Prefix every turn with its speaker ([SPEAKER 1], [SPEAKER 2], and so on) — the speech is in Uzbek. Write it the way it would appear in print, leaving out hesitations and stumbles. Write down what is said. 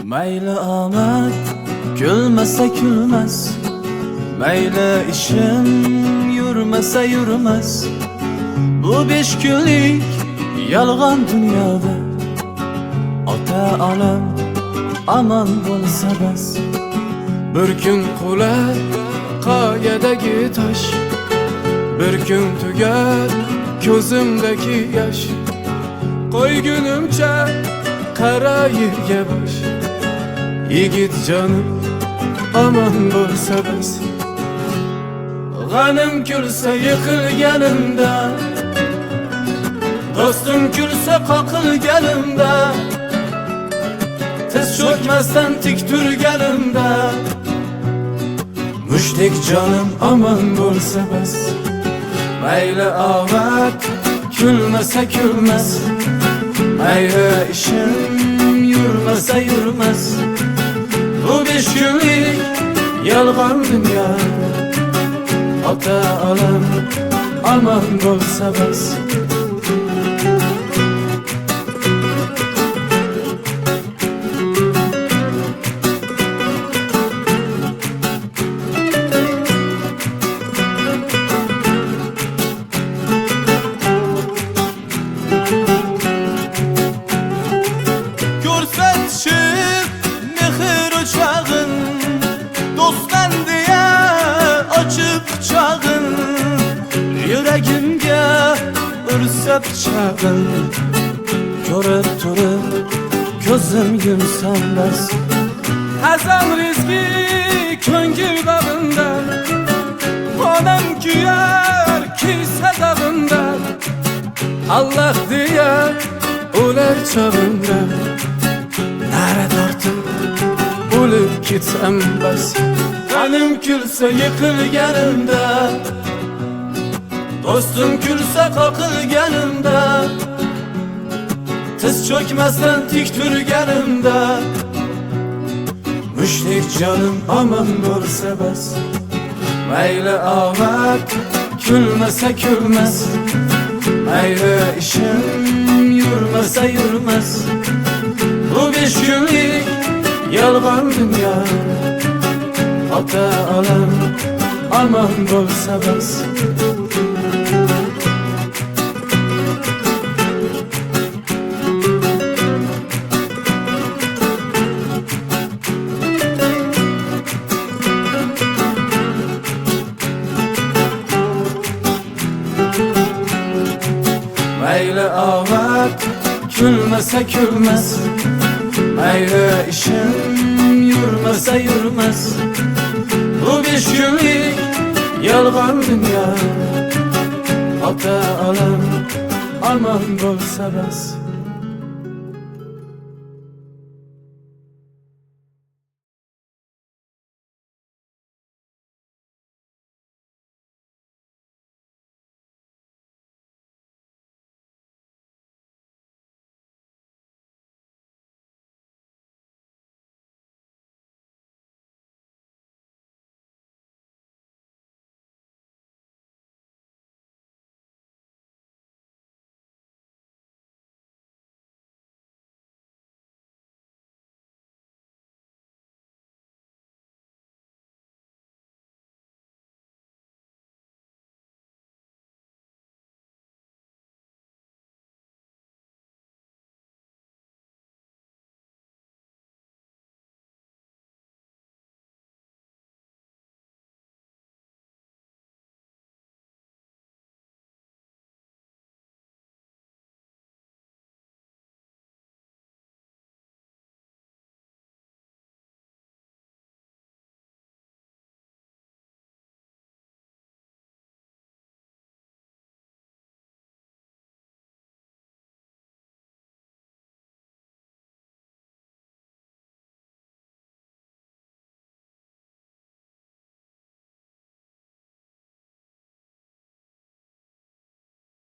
[SPEAKER 1] Mayli omad gulmasa kulmas, mayli ishim yurmasa yurmas. Bu 5 kunlik yolg'on dunyoda ota onam aman bo'lsa bas.
[SPEAKER 2] Bir kun qular qoyadagi tosh, bir kun tugar ko'zimdagi yosh. Qo'ygunimcha qara yerga bosh, yigit jonim aman bo'lsa bas. G'anim kulsa yiqilganimda, do'stim kulsa qoqilganimda, tiz cho'kmasdan tik turganimda, mushtdek jonim aman bo'lsa bas. Mayli omad kulmasa kulmas, mayli ishim yurmasa yurmas. Bu 5 kunlik yolg'on dunyoda ota onam aman bo'lsa bas.
[SPEAKER 1] Ko'rsatishib mehr o'chog'in, do'stman deya ochib quchog'in, yuragimga ursa pichog'in. Ko'rib turib ko'zim yumsam bas. Hazam rizqi ko'ngil bag'inda, onam kuyar kiysa dag'inda, Allah deya o'lar chog'imda. Nara tortib o'lib ketsam bas. G'anim kulsa yiqilganimda, do'stim kulsa qoqilganimda, tiz cho'kmasdan tik turganimda, mushtdek jonim aman bo'lsa bas. Mayli omad kulmasa kulmas, mayli ishim yurmasa yurmas. Bu 5 kunlik yolg'on dunyoda ota onam aman bo'lsa bas. Mayli omad kulmasa kulmas, mayli ishim yurmasa yurmas. Bu 5 kunlik yolg'on dunyoda ota onam aman bo'lsa bas.